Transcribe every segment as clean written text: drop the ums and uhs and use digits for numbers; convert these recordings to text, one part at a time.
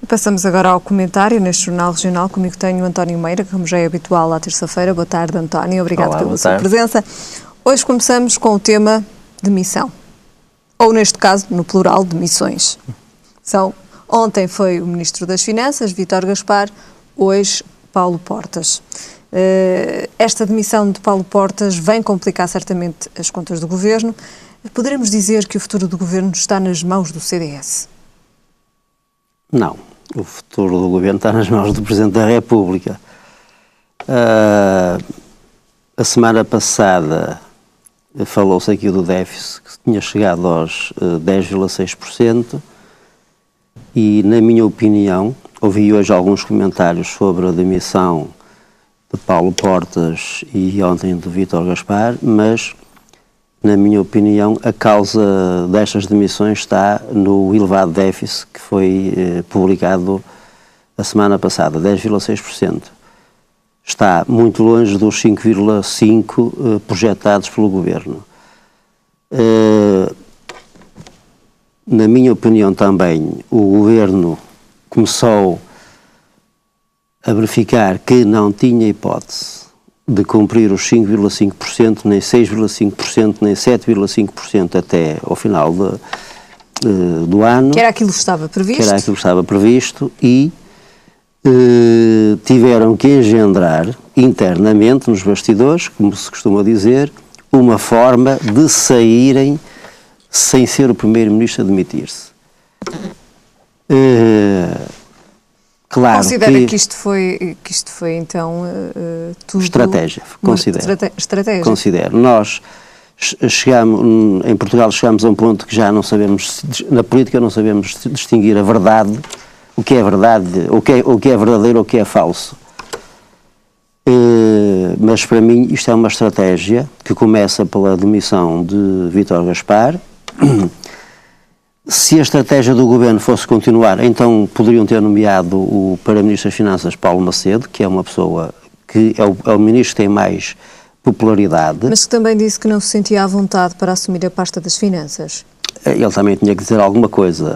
Passamos agora ao comentário neste Jornal Regional. Comigo tenho o António Meira, que como já é habitual à terça-feira. Boa tarde, António. Obrigado pela sua presença. Hoje começamos com o tema de missão. Ou neste caso, no plural, de missões. Ontem foi o Ministro das Finanças, Vítor Gaspar, hoje Paulo Portas. Esta demissão de Paulo Portas vem complicar certamente as contas do Governo. Poderemos dizer que o futuro do Governo está nas mãos do CDS? Não. O futuro do Governo está nas mãos do Presidente da República. A semana passada falou-se aqui do déficit, que tinha chegado aos 10,6%, e, na minha opinião, ouvi hoje alguns comentários sobre a demissão de Paulo Portas e ontem de Vítor Gaspar, mas, na minha opinião, a causa destas demissões está no elevado déficit que foi publicado a semana passada, 10,6%. Está muito longe dos 5,5% projetados pelo Governo. Na minha opinião também, o Governo começou a verificar que não tinha hipótese de cumprir os 5,5%, nem 6,5%, nem 7,5% até ao final do ano. Que era aquilo que estava previsto. E tiveram que engendrar internamente, nos bastidores, como se costuma dizer, uma forma de saírem sem ser o Primeiro-Ministro a demitir-se. Claro. Considera que isto foi então tudo... Estratégia, estratégia. Considero. Nós em Portugal chegamos a um ponto que já não sabemos, na política não sabemos distinguir a verdade, o que é verdade, o que é verdadeiro, o que é falso. Mas para mim isto é uma estratégia que começa pela demissão de Vítor Gaspar. Se a estratégia do Governo fosse continuar, então poderiam ter nomeado o Primeiro-Ministro das Finanças, Paulo Macedo, que é uma pessoa que é o Ministro que tem mais popularidade. Mas que também disse que não se sentia à vontade para assumir a pasta das Finanças. Ele também tinha que dizer alguma coisa,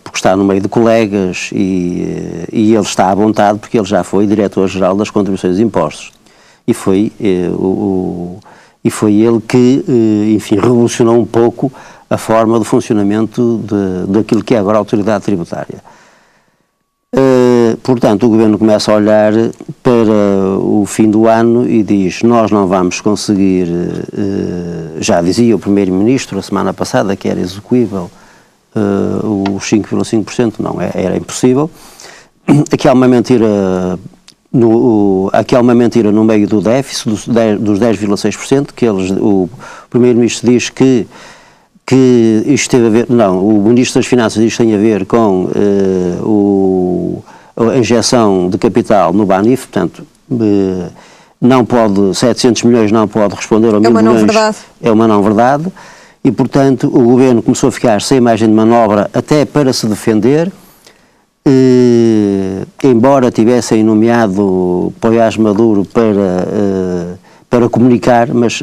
porque está no meio de colegas e ele está à vontade porque ele já foi Diretor-Geral das Contribuições e Impostos. E foi ele que, enfim, revolucionou um pouco a forma de funcionamento daquilo que é agora a autoridade tributária. Portanto, o Governo começa a olhar para o fim do ano e diz: nós não vamos conseguir, já dizia o Primeiro-Ministro a semana passada que era execuível os 5,5%, não, era impossível. Aqui há uma mentira no meio do déficit, dos 10,6%, que o Primeiro-Ministro diz que isto teve a ver, não, o Ministro das Finanças diz que tem a ver com a injeção de capital no Banif, portanto, não pode, 700 milhões não pode responder ao 1.000 milhões, é uma não-verdade, e portanto o Governo começou a ficar sem margem de manobra até para se defender, embora tivessem nomeado Poiás Maduro para comunicar, mas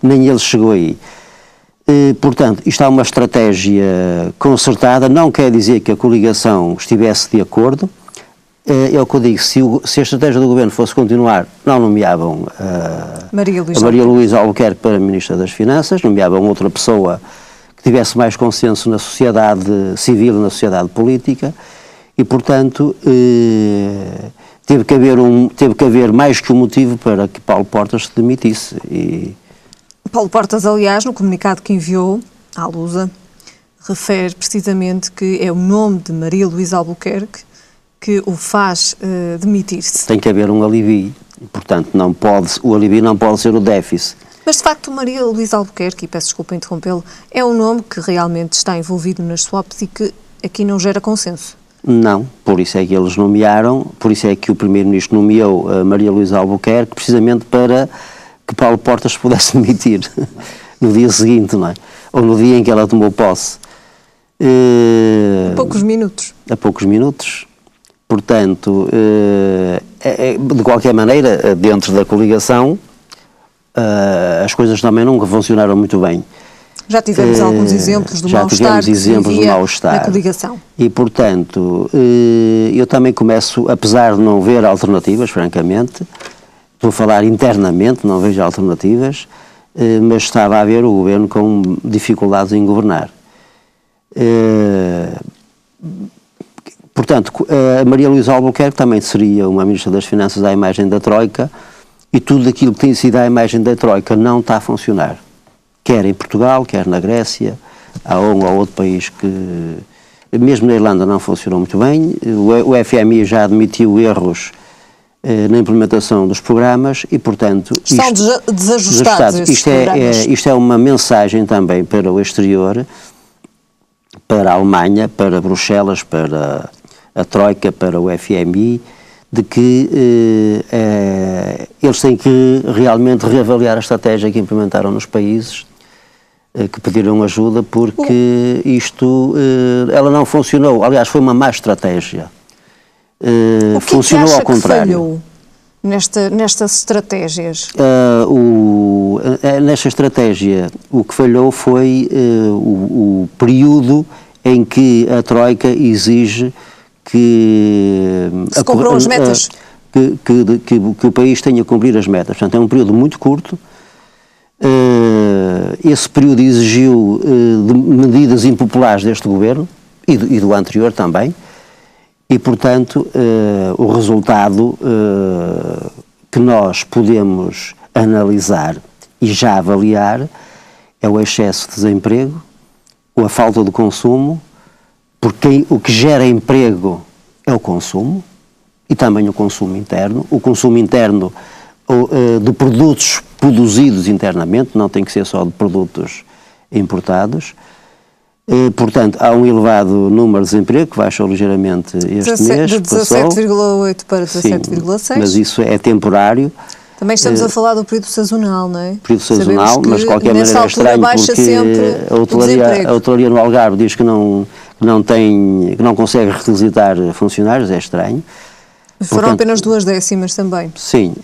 nem ele chegou aí. Portanto, isto é uma estratégia concertada, não quer dizer que a coligação estivesse de acordo. É o que eu digo, se a estratégia do Governo fosse continuar, não nomeavam a Maria Luísa Albuquerque para Ministra das Finanças, nomeavam outra pessoa que tivesse mais consenso na sociedade civil e na sociedade política, e portanto teve que haver mais que um motivo para que Paulo Portas se demitisse. Paulo Portas, aliás, no comunicado que enviou à Lusa, refere precisamente que é o nome de Maria Luísa Albuquerque que o faz demitir-se. Tem que haver um alívio, portanto, o alívio não pode ser o déficit. Mas, de facto, Maria Luísa Albuquerque, e peço desculpa interrompê-lo, é um nome que realmente está envolvido nas swaps e que aqui não gera consenso. Não, por isso é que eles nomearam, por isso é que o Primeiro-Ministro nomeou a Maria Luísa Albuquerque, precisamente para que Paulo Portas pudesse demitir no dia seguinte, não é? Ou no dia em que ela tomou posse. A poucos minutos. A poucos minutos. Portanto, de qualquer maneira, dentro da coligação, as coisas também nunca funcionaram muito bem. Já tivemos alguns exemplos do mal-estar que se vivia na coligação. E, portanto, eu também começo, apesar de não ver alternativas, francamente, estou a falar internamente, não vejo alternativas, mas estava a ver o governo com dificuldades em governar. Portanto, a Maria Luísa Albuquerque também seria uma Ministra das Finanças à imagem da Troika, e tudo aquilo que tem sido à imagem da Troika não está a funcionar. Quer em Portugal, quer na Grécia, há um ou outro país que, mesmo na Irlanda, não funcionou muito bem. O FMI já admitiu erros na implementação dos programas e, portanto... Estão desajustados esses programas. Isto é uma mensagem também para o exterior, para a Alemanha, para Bruxelas, para a Troika, para o FMI, de que eles têm que realmente reavaliar a estratégia que implementaram nos países que pediram ajuda, porque ela não funcionou. Aliás, foi uma má estratégia. Funcionou ao contrário. O que falhou nestas estratégias? Nesta estratégia, o que falhou foi o período em que a Troika exige que se cumpram as metas. Que o país tenha a cumprir as metas. Portanto, é um período muito curto. Esse período exigiu de medidas impopulares deste governo e do anterior também, e, portanto, o resultado que nós podemos analisar e já avaliar é o excesso de desemprego, a falta de consumo, porque o que gera emprego é o consumo, e também o consumo interno. O consumo interno de produtos produzidos internamente, não tem que ser só de produtos importados. Portanto, há um elevado número de desemprego, que baixou ligeiramente este mês. De 17,8 para 17,6. Mas isso é temporário. Também estamos a falar do período sazonal, não é? Período sazonal, mas de qualquer maneira é estranho, porque a hotelaria no Algarve diz que não consegue requisitar funcionários, é estranho. Foram apenas 0,2 também. Sim.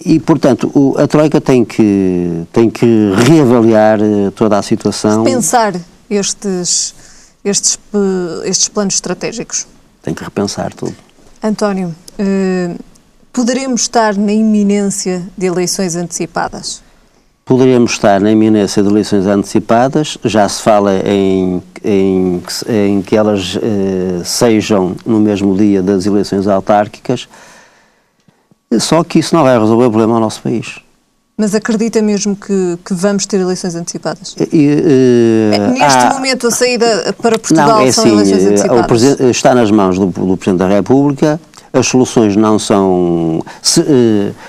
E portanto, a Troika tem que reavaliar toda a situação. Repensar estes planos estratégicos. Tem que repensar tudo. António, poderemos estar na iminência de eleições antecipadas? Poderíamos estar na iminência de eleições antecipadas. Já se fala em que elas sejam no mesmo dia das eleições autárquicas, só que isso não vai resolver o problema ao nosso país. Mas acredita mesmo que vamos ter eleições antecipadas? Neste momento a saída para Portugal são eleições antecipadas? Está nas mãos do Presidente da República. As soluções não são...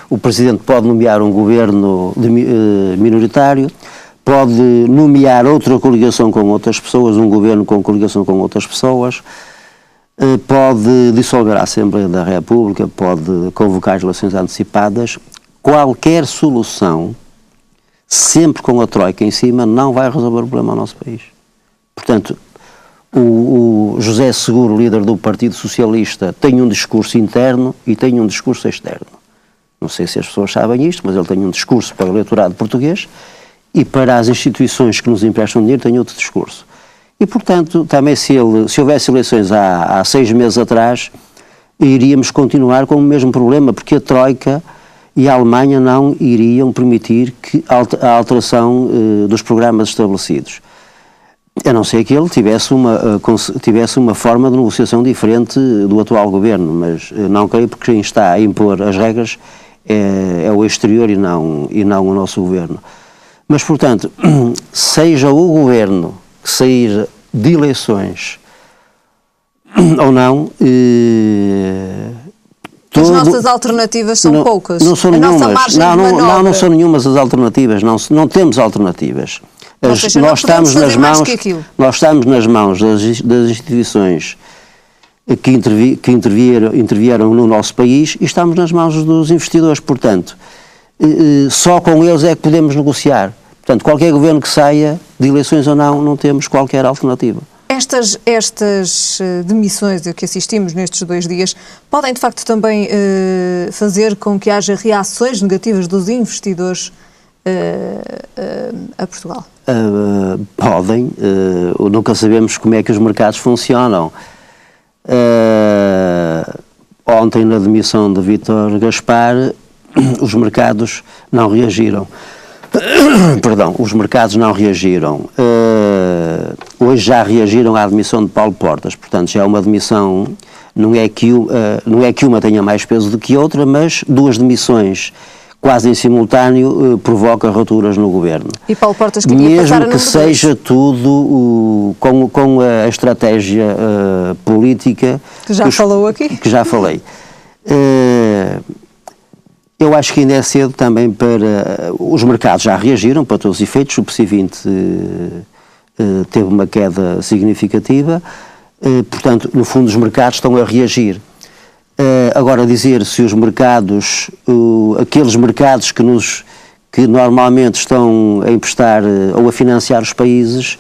o Presidente pode nomear um governo minoritário, pode nomear outra coligação com outras pessoas, um governo com coligação com outras pessoas, pode dissolver a Assembleia da República, pode convocar eleições antecipadas. Qualquer solução, sempre com a Troika em cima, não vai resolver o problema ao nosso país. Portanto, o José Seguro, líder do Partido Socialista, tem um discurso interno e tem um discurso externo. Não sei se as pessoas sabem isto, mas ele tem um discurso para o eleitorado português e para as instituições que nos emprestam dinheiro tem outro discurso. E, portanto, também se houvesse eleições há 6 meses atrás, iríamos continuar com o mesmo problema, porque a Troika e a Alemanha não iriam permitir a alteração dos programas estabelecidos. A não ser que ele tivesse uma forma de negociação diferente do atual governo, mas não creio, porque quem está a impor as regras é o exterior e não o nosso governo. Mas, portanto, seja o governo que sair de eleições ou não... As nossas alternativas são poucas. Não são nenhumas. Não são nenhumas as alternativas. Não temos alternativas. Nós estamos nas mãos das instituições que intervieram no nosso país e estamos nas mãos dos investidores. Portanto, só com eles é que podemos negociar. Portanto, qualquer governo que saia, de eleições ou não temos qualquer alternativa. Estas demissões a que assistimos nestes 2 dias podem, de facto, também fazer com que haja reações negativas dos investidores a Portugal? Podem, nunca sabemos como é que os mercados funcionam. Ontem, na demissão de Vítor Gaspar, os mercados não reagiram. Perdão, os mercados não reagiram. Hoje já reagiram à demissão de Paulo Portas, portanto já é uma demissão, não é que uma tenha mais peso do que outra, mas duas demissões quase em simultâneo provoca rupturas no governo. E Paulo Portas queria passar a número 2. Mesmo que seja tudo com a estratégia política... Que já falou aqui. Que já falei. Eu acho que ainda é cedo também para... Os mercados já reagiram para todos os efeitos, o PSI 20 teve uma queda significativa, portanto, no fundo os mercados estão a reagir. Agora dizer se os mercados, aqueles mercados que normalmente estão a emprestar ou a financiar os países,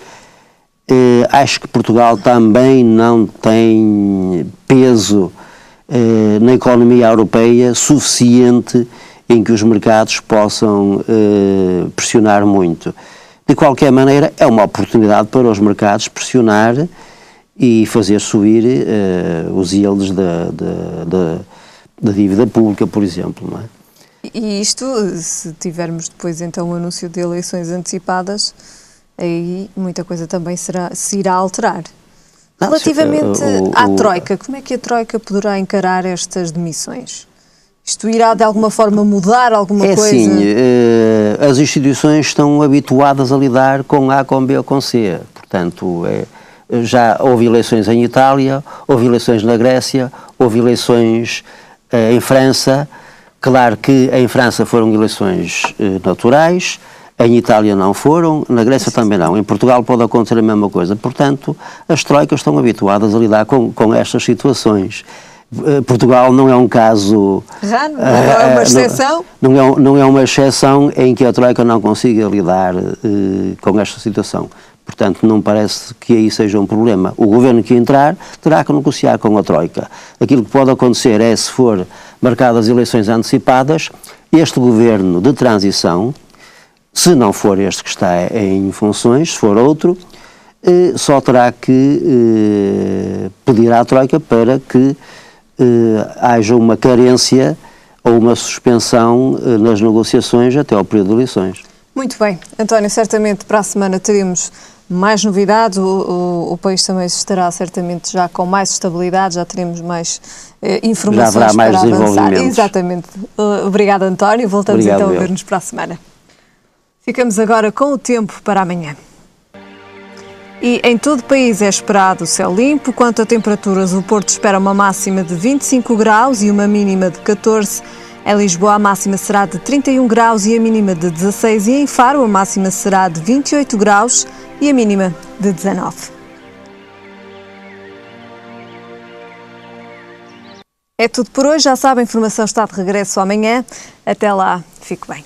acho que Portugal também não tem peso na economia europeia suficiente em que os mercados possam pressionar muito. De qualquer maneira, é uma oportunidade para os mercados pressionar e fazer subir os yields da dívida pública, por exemplo, não é? E isto, se tivermos depois então o anúncio de eleições antecipadas, aí muita coisa também se irá alterar. Relativamente à Troika, como é que a Troika poderá encarar estas demissões? Isto irá de alguma forma mudar alguma coisa? É assim, as instituições estão habituadas a lidar com A, com B ou com C, portanto, já houve eleições em Itália, houve eleições na Grécia, houve eleições em França. Claro que em França foram eleições naturais, em Itália não foram, na Grécia também não. Em Portugal pode acontecer a mesma coisa. Portanto, as troicas estão habituadas a lidar com estas situações. Portugal não é um caso... Não é uma exceção? Não é uma exceção em que a troika não consiga lidar com esta situação. Portanto, não parece que aí seja um problema. O governo que entrar terá que negociar com a troika. Aquilo que pode acontecer é, se for marcadas eleições antecipadas, este governo de transição, se não for este que está em funções, se for outro, só terá que pedir à troika para que haja uma carência ou uma suspensão nas negociações até ao período de eleições. Muito bem. António, certamente para a semana teremos mais novidades, o país também estará certamente já com mais estabilidade, já teremos mais informações já haverá mais para avançar. Desenvolvimentos. Exatamente. Obrigado, António. Voltamos então a ver-nos para a semana. Ficamos agora com o tempo para amanhã. E em todo o país é esperado céu limpo. Quanto a temperaturas, o Porto espera uma máxima de 25 graus e uma mínima de 14. Em Lisboa a máxima será de 31 graus e a mínima de 16. E em Faro a máxima será de 28 graus e a mínima de 19. É tudo por hoje. Já sabem, a informação está de regresso amanhã. Até lá, fique bem.